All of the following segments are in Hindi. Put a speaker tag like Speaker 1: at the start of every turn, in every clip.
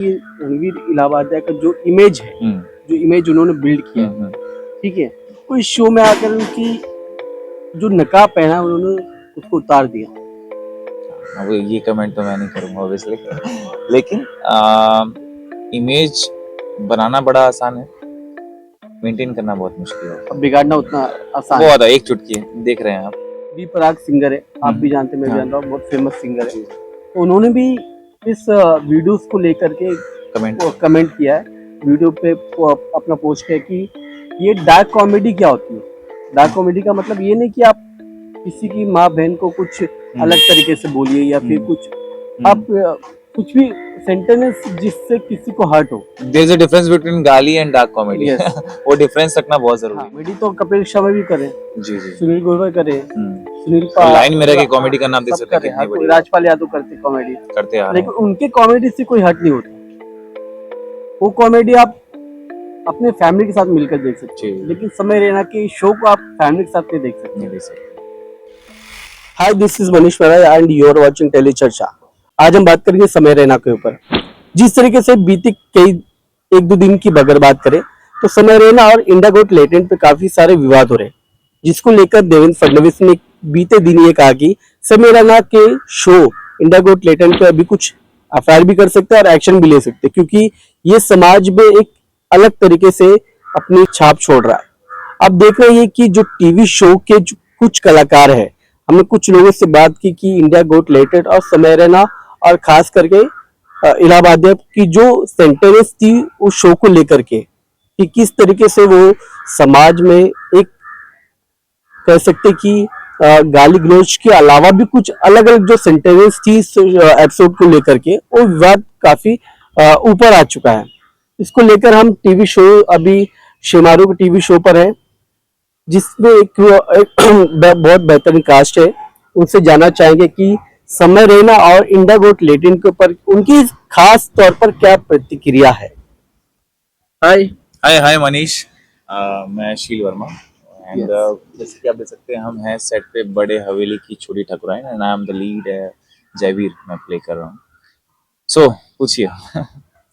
Speaker 1: कि रणवीर इलाहाबादिया का जो इमेज है, जो इमेज उन्होंने बिल्ड किया है, ठीक है, तो इस शो में आकर उनकी जो नकाब पहना उन्होंने उसको उतार दिया।
Speaker 2: अब ये कमेंट तो मैं नहीं करूंगा ऑब्वियसली, लेकिन इमेज बनाना बड़ा आसान है, मेंटेन करना बहुत मुश्किल है।
Speaker 1: अब बिगाड़ना उतना आसान
Speaker 2: बहुत है, एक चुटकी है, देख रहे हैं आप।
Speaker 1: बी प्राक सिंगर है, आप भी जानते हैं, मैं भी जानता हूँ, बहुत फेमस सिंगर है। तो उन्होंने भी इस वीडियोस को लेकर के कमेंट किया है, वीडियो पे अपना पोस्ट किया कि ये डार्क कॉमेडी क्या होती है। डार्क कॉमेडी का मतलब ये नहीं कि आप किसी की माँ बहन को कुछ अलग तरीके से बोलिए या फिर कुछ आप कुछ भी सेंटेंस जिससे किसी को हर्ट हो।
Speaker 2: There is a difference between गाली एंड डार्क कॉमेडी। वो डिफरेंस रखना बहुत जरूरी है।
Speaker 1: कॉमेडी तो कपिल शर्मा भी करे,
Speaker 2: जी जी,
Speaker 1: सुनील ग्रोवर करे, सुनील
Speaker 2: लाइन में रह के कॉमेडी का नाम देख सकते हैं, कितनी बड़ी
Speaker 1: राजपाल यादव करते कॉमेडी
Speaker 2: करते हैं,
Speaker 1: लेकिन उनके कॉमेडी से कोई हर्ट नहीं होता। वो कॉमेडी आप अपने फैमिली के साथ मिलकर देख सकते हैं, लेकिन समय रैना के शो को आप फैमिली के साथ नहीं देख सकते। Hi, this is Manish Maharaj and you are watching Telly Charcha. आज हम बात करेंगे समय रैना के ऊपर। जिस तरीके से बीते कई एक दो दिन की अगर बात करें तो समय रैना और इंडिया गोट लेटेंट पे काफी सारे विवाद हो रहे हैं, जिसको लेकर देवेंद्र फडणवीस ने बीते दिन ये कहा कि समय रैना के शो इंडिया गोट लेटेंट पे अभी कुछ एफआईआर भी कर सकते हैं और एक्शन भी ले सकते हैं, क्योंकि ये समाज में एक अलग तरीके से अपनी छाप छोड़ रहा है। अब देख रहे हैं कि जो टीवी शो के जो कुछ कलाकार है, हमने कुछ लोगों से बात की कि इंडिया गोट लेटेंट और समय रैना और खास करके इलाहाबादिया की जो सेंटेंस थी उस शो को लेकर के कि किस तरीके से वो समाज में एक कह सकते कि गाली गलौज के अलावा भी कुछ अलग अलग जो सेंटेंस थी एपिसोड को लेकर के, वो विवाद काफी ऊपर आ चुका है। इसको लेकर हम टीवी शो अभी शेमारू के टीवी शो पर है, जिसमें एक बहुत बेहतरीन कास्ट है, उनसे जानना चाहेंगे कि समय रैना और इंडिया गोट लेटेंट के ऊपर उनकी खास तौर पर क्या प्रतिक्रिया है।
Speaker 2: हाय हाय हाय मनीष, मैं शील वर्मा एंड जैसे कि आप देख सकते हैं हम हैं सेट पे बड़े हवेली की छोटी ठकुराइन and I am the lead Jaiveer मैं प्ले कर रहा हूँ। सो पूछिए।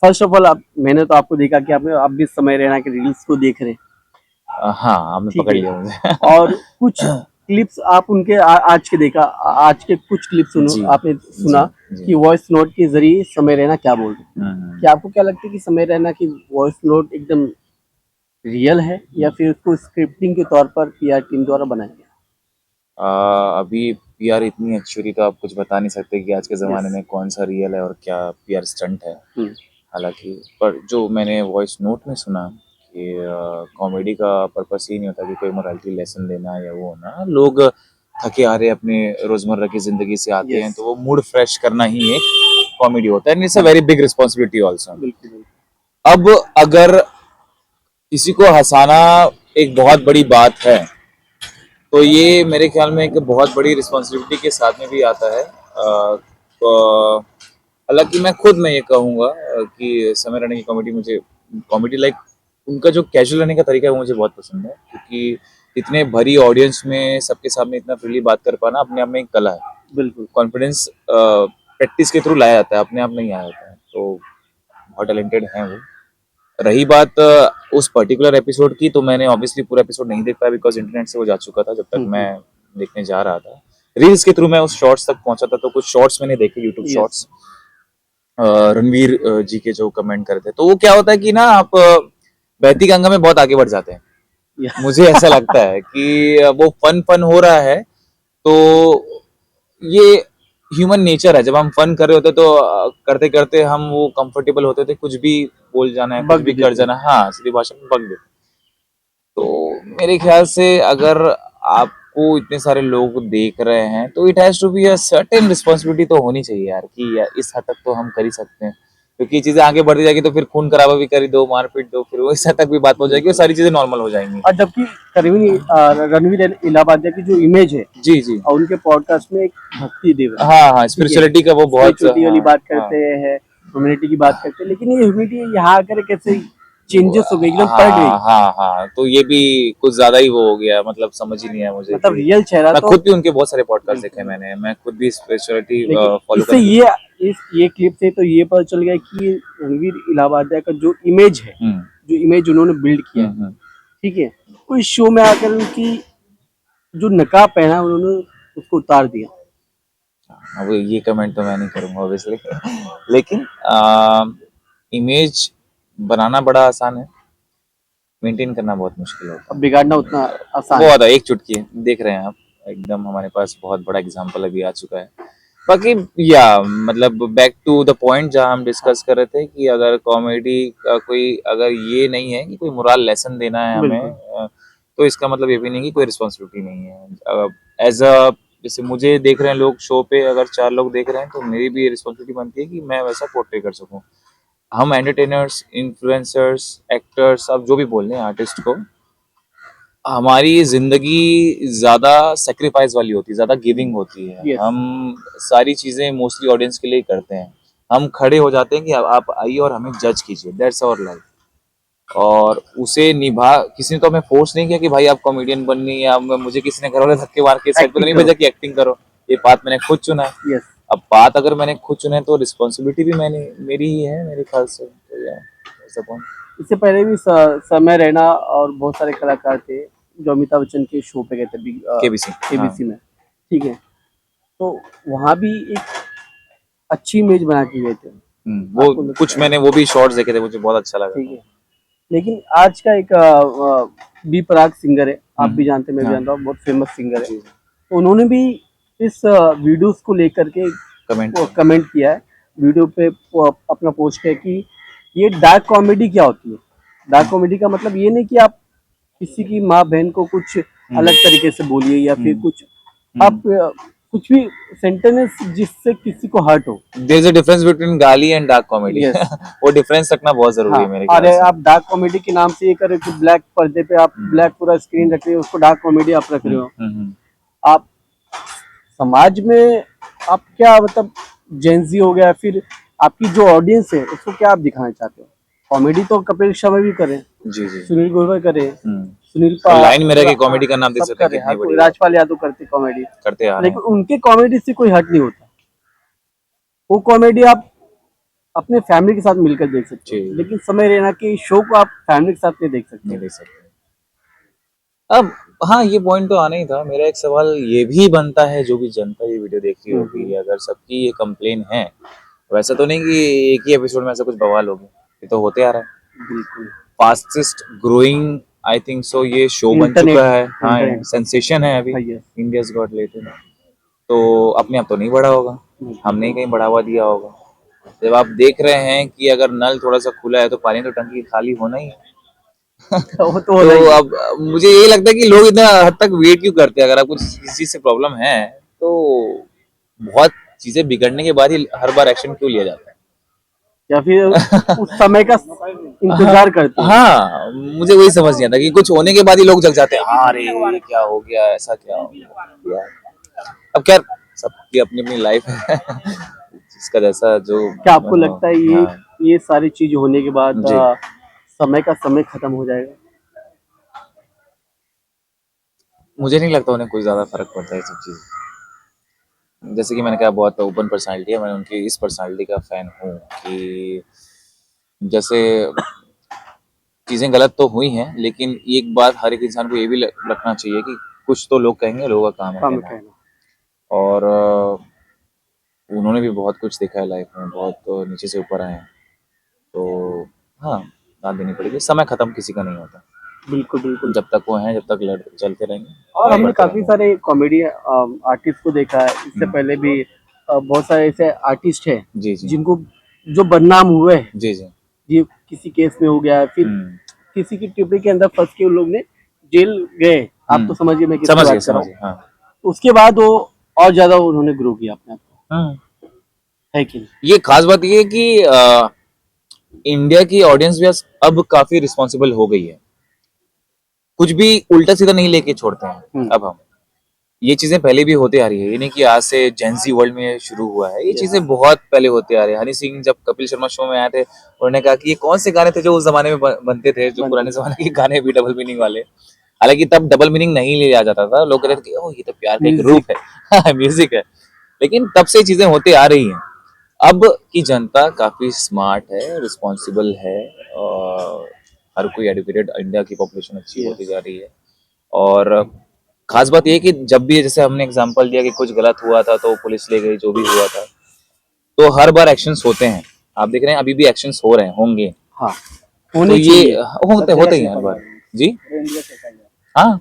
Speaker 1: फर्स्ट ऑफ ऑल मैंने तो आपको देखा कि आप भी समय रैना के रील्स को देख रहे हैं।
Speaker 2: हाँ, आपने पकड़ लिया मुझे।
Speaker 1: और कुछ क्लिप्स आप उनके आज के देखा, आज के कुछ क्लिप्स आपने सुना कि वॉइस नोट के जरिए समय रैना क्या बोल रहे हैं। क्या आपको क्या लगता है कि समय रैना की वॉइस नोट एकदम रियल है या फिर उसको स्क्रिप्टिंग के तौर पर पीआर टीम द्वारा बनाया गया?
Speaker 2: अभी पीआर इतनी अच्छी हुई तो आप कुछ बता नहीं सकते कि आज के ज़माने में कौन सा रियल है और क्या पीआर स्टंट है। हालांकि पर जो मैंने वॉइस नोट में सुना कि कॉमेडी का पर्पस ही नहीं होता कि कोई मोरालिटी लेसन देना या वो होना, लोग थके आ रहे अपने रोजमर्रा की जिंदगी से आते हैं तो वो मूड फ्रेश करना ही एक कॉमेडी होता है, it's a very big responsibility also. अब अगर किसी को हंसाना एक बहुत बड़ी बात है तो ये मेरे ख्याल में एक बहुत बड़ी रिस्पॉन्सिबिलिटी के साथ में भी आता है। हालांकि मैं ये कहूँगा कि समय रैना की कॉमेडी लाइक उनका जो कैजुअल रहने का तरीका है वो मुझे बहुत पसंद है, क्योंकि इतने भरी ऑडियंस में सबके सामने इतना फ्रीली बात कर पाना अपने आप में एक कला है।
Speaker 1: बिल्कुल,
Speaker 2: कॉन्फिडेंस प्रैक्टिस के थ्रू लाया जाता है, अपने आप नहीं आया जाता है, तो बहुत टैलेंटेड हैं वो। रही बात उस पर्टिकुलर एपिसोड की, तो मैंने ऑब्वियसली पूरा एपिसोड नहीं देख पाया बिकॉज इंटरनेट से वो जा चुका था जब तक मैं देखने जा रहा था। रील्स के थ्रू मैं उस शॉर्ट्स तक पहुंचा था, तो कुछ शॉर्ट्स मैंने देखे, यूट्यूब शॉर्ट्स रणवीर जी के जो कमेंट करते, तो वो क्या होता है कि ना आप बहती गंगा में बहुत आगे बढ़ जाते हैं। मुझे ऐसा लगता है कि वो फन हो रहा है, तो ये ह्यूमन नेचर है। जब हम फन कर रहे होते तो करते करते हम वो कंफर्टेबल होते थे, कुछ भी बोल जाना है, कुछ भी कर जाना, हाँ सीधी भाषा में बग देते। तो मेरे ख्याल से अगर आपको इतने सारे लोग देख रहे हैं तो it has to be a certain responsibility तो होनी चाहिए यार, कि इस हद तक तो हम कर ही सकते हैं, क्योंकि चीजें आगे बढ़ती जाएगी तो फिर खून खराबा भी कर दो, मारपीट दो, फिर वो इस हद तक भी बात हो जाएगी और सारी चीजें नॉर्मल हो जाएंगी।
Speaker 1: और जबकि रणवीर इलाहाबादिया की जो इमेज है,
Speaker 2: जी जी,
Speaker 1: और उनके पॉडकास्ट में एक भक्ति देव,
Speaker 2: हाँ स्पिरिचुअलिटी का वो बहुत
Speaker 1: वाली बात करते हैं, ह्यूमैनिटी की बात करते हैं, लेकिन ये ह्यूमैनिटी यहाँ आकर कैसे चेंजेस हो गए, एकदम पलट गई।
Speaker 2: हाँ हाँ, तो ये भी कुछ ज्यादा ही वो हो गया, मतलब समझ ही नहीं आया मुझे
Speaker 1: मतलब
Speaker 2: कि
Speaker 1: रियल चेहरा
Speaker 2: मैं
Speaker 1: तो
Speaker 2: खुद भी उनके बहुत सारे पॉडकास्ट देखे मैंने, मैं खुद भी स्पिरिचुअलिटी
Speaker 1: लेकिन
Speaker 2: फॉलो
Speaker 1: इससे
Speaker 2: करने की।
Speaker 1: ये क्लिप से तो ये पता चल गया कि रणवीर इलाहाबादिया का जो इमेज है,
Speaker 2: हम्म
Speaker 1: जो इमेज उन्होंने बिल्ड किया है,
Speaker 2: हम्म।
Speaker 1: ठीक है, तो इस शो में आकर उनकी जो नकाब पहना उन्होंने उसको उतार दिया।
Speaker 2: अब ये कमेंट तो मैं नहीं करूंगा ऑब्वियसली लेकिन इमेज बनाना बड़ा आसान है, मेंटेन करना बहुत मुश्किल होता
Speaker 1: अब
Speaker 2: है।
Speaker 1: बिगाड़ना उतना आसान
Speaker 2: बहुत
Speaker 1: है।
Speaker 2: है, एक चुटकी है, देख रहे हैं आप, एकदम हमारे पास बहुत बड़ा एग्जांपल अभी आ चुका है। बाकी या मतलब बैक टू द पॉइंट जहां हम डिस्कस कर रहे थे कि अगर कॉमेडी का कोई, अगर ये नहीं है कि कोई मोरल लेसन देना है हमें,
Speaker 1: बिल्कुल।
Speaker 2: तो इसका मतलब ये भी नहीं कि कोई रिस्पॉन्सिबिलिटी नहीं है। एज अ, जैसे मुझे देख रहे हैं लोग शो पे, अगर 4 लोग देख रहे हैं तो मेरी भी रिस्पॉन्सिबिलिटी बनती है कि मैं वैसा पोर्ट्रे कर सकूं। हम एंटरटेनर्स, इन्फ्लुएंसर्स, एक्टर्स, अब जो भी बोल रहे हैं आर्टिस्ट को, हमारी जिंदगी ज्यादा सेक्रीफाइस वाली होती है, ज्यादा गिविंग होती है।
Speaker 1: यस।
Speaker 2: हम सारी चीजें मोस्टली ऑडियंस के लिए करते हैं। हम खड़े हो जाते हैं कि आप आइए और हमें जज कीजिए, दैट्स आवर लाइफ। और उसे निभा, किसी ने तो हमें फोर्स नहीं किया कि भाई आप कॉमेडियन बननी है, या मुझे किसी ने घर वाले धक्के मार के साइड पे तो
Speaker 1: एक्टिंग
Speaker 2: नहीं
Speaker 1: करो।
Speaker 2: भेजा कि एक्टिंग करो। ये बात मैंने खुद चुना है।
Speaker 1: यस।
Speaker 2: अब बात अगर मैंने खुद चुना है तो रिस्पॉन्सिबिलिटी भी मेरी ही है मेरे ख्याल से, तो या ऐसा कौन।
Speaker 1: इससे पहले भी समय रैना और बहुत सारे कलाकार थे जो अमिताभ बच्चन के शो पे गए थे
Speaker 2: केबीसी, हाँ।
Speaker 1: केबीसी में, ठीक है, तो वहाँ भी एक अच्छी इमेज बना के गए थे।
Speaker 2: वो
Speaker 1: आपको लगता
Speaker 2: कुछ
Speaker 1: है?
Speaker 2: मैंने वो भी शॉर्ट्स देखे थे, मुझे बहुत अच्छा लगा
Speaker 1: ठीक
Speaker 2: था।
Speaker 1: है, लेकिन आज का एक बी प्राक सिंगर है, आप भी जानते हैं, मैं भी
Speaker 2: हाँ।
Speaker 1: जानता हूँ, बहुत फेमस सिंगर है,
Speaker 2: जी,
Speaker 1: तो उन्होंने भी इस वीडियोस को लेकर के
Speaker 2: कमेंट।
Speaker 1: कमेंट किया है, वीडियो पे अपना पोस्ट है कि ये डार्क कॉमेडी क्या होती है। डार्क कॉमेडी का मतलब ये नहीं कि आप किसी की माँ बहन को कुछ अलग तरीके से बोलिए या फिर कुछ आप कुछ भी सेंटेंस जिससे किसी को हर्ट हो।
Speaker 2: There is a difference between गाली एंड डार्क कॉमेडी
Speaker 1: यस।
Speaker 2: वो डिफरेंस रखना बहुत जरूरी
Speaker 1: हाँ,
Speaker 2: है मेरे
Speaker 1: और
Speaker 2: ख्याल से।
Speaker 1: आप डार्क कॉमेडी के नाम से ये कर रहे हो कि ब्लैक पर्दे पे आप ब्लैक पूरा स्क्रीन रख रहे हो, उसको डार्क कॉमेडी आप रख रहे हो। आप समाज में आप क्या मतलब जेंजी हो गया, फिर आपकी जो ऑडियंस है उसको क्या आप दिखाना चाहते हो। कॉमेडी तो कपिल शर्मा भी करें,
Speaker 2: जी जी।
Speaker 1: सुनील ग्रोवर करे, सुनील
Speaker 2: और लाइन में रह के कॉमेडी करना आप देख
Speaker 1: सब
Speaker 2: सकते हैं
Speaker 1: करे,
Speaker 2: कितनी
Speaker 1: हर कोई,
Speaker 2: बड़ी बात
Speaker 1: राजपाल यादव करते कॉमेडी,
Speaker 2: करते आ रहे
Speaker 1: लेकिन
Speaker 2: हैं।
Speaker 1: उनके कॉमेडी से कोई हट नहीं होता। वो कॉमेडी आप अपने फैमिली के साथ मिलकर देख सकते हो,
Speaker 2: जी।
Speaker 1: लेकिन समय रहना कि शो को आप फैमिली के साथ नहीं देख सकते।
Speaker 2: नहीं देख सकते। अब हाँ, ये पॉइंट तो आना ही था। मेरा एक सवाल ये भी बनता है, जो भी जनता ये वीडियो देख रही होगी, अगर सबकी ये कंप्लेन है, वैसा तो नहीं कि एक ही एपिसोड में ऐसा कुछ बवाल हो गया, ये तो होते आ रहा है।
Speaker 1: बिल्कुल।
Speaker 2: Fastest growing I think so ये शो बन
Speaker 1: इंटरनेट,
Speaker 2: चुका है। हाँ,
Speaker 1: इंटरनेट
Speaker 2: सेंसेशन है अभी,
Speaker 1: हाँ, yes,
Speaker 2: इंडियाज गॉट लेटेड। तो अपने आप तो नहीं बढ़ा होगा, हमने ही कहीं बढ़ावा दिया होगा। जब आप देख रहे हैं कि अगर नल थोड़ा सा खुला है तो पानी तो टंकी खाली होना ही है।
Speaker 1: वो तो
Speaker 2: तो
Speaker 1: होना ही है।
Speaker 2: अब मुझे यही लगता है कि लोग इतना हद तक वेट क्यों करते हैं। अगर आपको किसी चीज से प्रॉब्लम है तो बहुत चीजें बिगड़ने के बाद ही हर बार एक्शन क्यों लिया जाता है।
Speaker 1: या फिर उस समय का इंतजार करते हैं।
Speaker 2: हाँ, मुझे वही समझ नहीं आता कि कुछ होने के बाद ही लोग जग जाते हैं, हाँ अरे ये क्या हो गया, ऐसा क्या हो गया। अब खैर सबकी अपनी अपनी लाइफ है जिसका जैसा जो।
Speaker 1: क्या आपको लगता है
Speaker 2: हाँ,
Speaker 1: ये सारी चीज होने के बाद
Speaker 2: जी।
Speaker 1: समय खत्म हो जाएगा।
Speaker 2: मुझे नहीं लगता उन्हें कोई ज्यादा फर्क पड़ता है ये सब चीज। जैसे कि मैंने कहा बहुत ओपन पर्सनालिटी है, मैं उनकी इस पर्सनालिटी का फैन हूँ कि जैसे चीजें गलत तो हुई हैं, लेकिन एक बात हर एक इंसान को ये भी रखना चाहिए कि कुछ तो लोग कहेंगे, लोगों का काम है
Speaker 1: काम
Speaker 2: कहना।
Speaker 1: कहना।
Speaker 2: और उन्होंने भी बहुत कुछ देखा है लाइफ में, बहुत तो नीचे से ऊपर आए हैं। तो हाँ, दाद देनी पड़ेगी, समय खत्म किसी का नहीं होता।
Speaker 1: बिल्कुल बिल्कुल।
Speaker 2: जब तक वो हैं, जब तक लड़ चलते रहेंगे।
Speaker 1: और हमने
Speaker 2: बढ़ते
Speaker 1: काफी
Speaker 2: रहेंगे।
Speaker 1: सारे कॉमेडी आर्टिस्ट को देखा है, इससे पहले भी बहुत सारे ऐसे आर्टिस्ट हैं
Speaker 2: जी जी
Speaker 1: जिनको जो बदनाम हुए हैं,
Speaker 2: जी जी।
Speaker 1: ये किसी केस में हो गया है, फिर किसी की टिप्पणी के अंदर फंस के उन लोग ने जेल गए। आप तो समझिए मैं किसकी
Speaker 2: समझ गए
Speaker 1: बात कर रहा
Speaker 2: समझ
Speaker 1: हूँ।
Speaker 2: गए, हाँ।
Speaker 1: उसके बाद वो और ज्यादा उन्होंने ग्रो किया अपने आप को, है कि नहीं?
Speaker 2: ये खास बात ये है कि इंडिया की ऑडियंस भी अब काफी रिस्पॉन्सिबल हो गई है, कुछ भी उल्टा सीधा नहीं लेके छोड़ते हैं अब हम। ये चीजें पहले भी होती आ रही है, ये नहीं कि आज से जेंजी वर्ल्ड में शुरू हुआ है, ये
Speaker 1: Yes.
Speaker 2: चीजें बहुत पहले होते आ रही है। हनी सिंह जब कपिल शर्मा शो में आए थे, उन्होंने कहा कि ये कौन से गाने थे जो उस जमाने में बनते थे, जो
Speaker 1: बनते
Speaker 2: पुराने
Speaker 1: थे।
Speaker 2: जमाने के गाने भी डबल मीनिंग वाले। हालांकि तब डबल मीनिंग नहीं लिया जाता था, लोग कहते थे कि ओह ये तो प्यार का एक
Speaker 1: म्यूजिक।
Speaker 2: रूप है म्यूजिक है। लेकिन तब से चीजें होती आ रही हैं। अब की जनता काफी स्मार्ट है, रिस्पॉन्सिबल है, और हर कोई एडुकेटेड, इंडिया की पॉपुलेशन अच्छी
Speaker 1: Yes.
Speaker 2: होती जा रही है। और खास बात ये है कि जब भी जैसे हमने एग्जांपल दिया कि कुछ गलत हुआ था तो पुलिस ले गई, जो भी हुआ था, तो हर बार एक्शंस होते हैं। आप देख रहे हैं अभी भी एक्शंस हो रहे हैं, होंगे।
Speaker 1: हाँ,
Speaker 2: तो
Speaker 1: होने
Speaker 2: ये
Speaker 1: चाहिए।
Speaker 2: होते ही हैं हर बार। जी हाँ,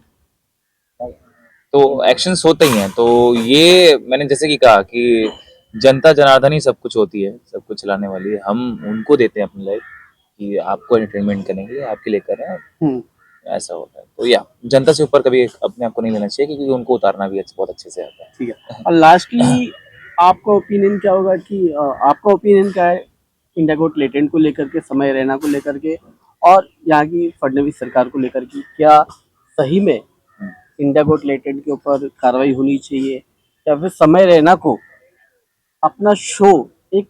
Speaker 2: तो एक्शंस होते ही हैं। तो ये मैंने जैसे कि कहा कि जनता जनार्दन ही सब कुछ होती है, सब कुछ चलाने वाली है। हम उनको देते हैं अपनी लाइफ कि आपको एंटरटेनमेंट करेंगे, आपके लिए कर रहे हैं,
Speaker 1: हम्म,
Speaker 2: ऐसा होता है। तो या जनता से ऊपर कभी अपने आप को नहीं लेना चाहिए, क्योंकि उनको उतारना भी बहुत अच्छे से आता है।
Speaker 1: ठीक है। और लास्टली आपका ओपिनियन क्या होगा कि आपका ओपिनियन क्या है इंडिया गोट लेटेंट को लेकर के, समय रैना को लेकर के, और यहाँ की फडणवीस सरकार को लेकर के? क्या सही में इंडिया गोट लेटेंट के ऊपर कार्रवाई होनी चाहिए, या फिर समय रैना को अपना शो एक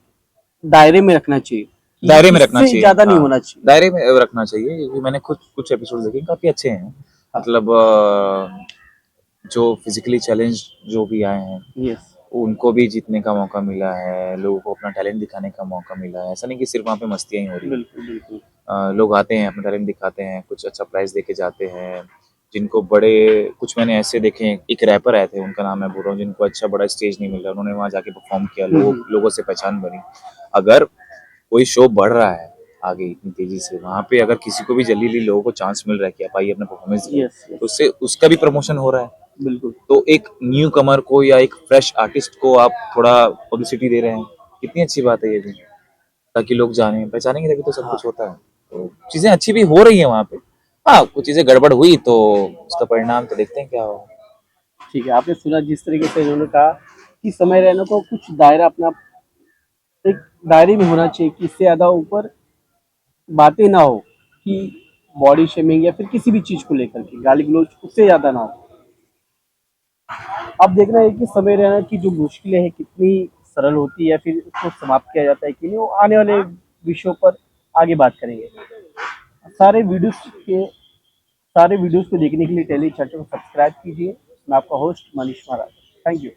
Speaker 1: दायरे में रखना चाहिए कि
Speaker 2: दायरे में रखना
Speaker 1: इससे
Speaker 2: चाहिए,
Speaker 1: ज्यादा नहीं
Speaker 2: हाँ,
Speaker 1: होना चाहिए?
Speaker 2: दायरे में रखना चाहिए, क्योंकि मैंने खुद कुछ एपिसोड देखे, काफी अच्छे हैं।
Speaker 1: हाँ।
Speaker 2: मतलब जो फिजिकली चैलेंज जो भी आए हैं,
Speaker 1: यस।
Speaker 2: उनको भी जीतने का मौका मिला है, लोगों को अपना टैलेंट दिखाने का मौका मिला है। ऐसा नहीं कि सिर्फ वहाँ पे मस्तियाँ ही हो रही हैं।
Speaker 1: बिल्कुल बिल्कुल।
Speaker 2: लोग आते हैं, अपना टैलेंट दिखाते हैं, कुछ अच्छा प्राइज देके जाते हैं। जिनको बड़े, कुछ मैंने ऐसे देखे हैं, एक रैपर आए थे, उनका नाम मैं भूल रहा हूँ, जिनको अच्छा बड़ा स्टेज नहीं मिल रहा, उन्होंने वहाँ जाके परफॉर्म किया, लोगों से पहचान बनी। अगर कोई शो बढ़ रहा है आगे इतनी तेजी से, वहाँ पे अगर किसी को भी जल्दी लोगों को चांस मिल रहा है कि आप आइए अपना परफॉर्मेंस दिखाइए,
Speaker 1: यस यस।
Speaker 2: तो उससे उसका भी प्रमोशन हो रहा है।
Speaker 1: बिल्कुल।
Speaker 2: तो एक न्यू कमर को या एक फ्रेश आर्टिस्ट को आप थोड़ा पब्लिसिटी दे रहे हैं, कितनी अच्छी बात है ये भी, ताकि लोग जाने पहचानेंगे, तभी तो सब कुछ होता है। तो चीजें अच्छी भी हो रही है वहाँ पे। हाँ, कुछ चीजें गड़बड़ हुई तो उसका परिणाम तो देखते हैं क्या होगा।
Speaker 1: ठीक है, आपने सुना जिस तरीके से इन्होंने कहा कि समय रहने को कुछ दायरा अपना एक दायरे में होना चाहिए, कि इससे ज़्यादा ऊपर बातें ना हो, कि बॉडी शेमिंग या फिर किसी भी चीज़ को लेकर के गाली गलौज उससे ज़्यादा ना हो। अब देखना है कि समय रहना की जो मुश्किलें हैं कितनी सरल होती है, या फिर उसको समाप्त किया जाता है कि नहीं, वो आने वाले विषयों पर आगे बात करेंगे। सारे वीडियोस के सारे वीडियोस को देखने के लिए टेली चैनल को सब्सक्राइब कीजिए। मैं आपका host Manish Maharaj. Thank you.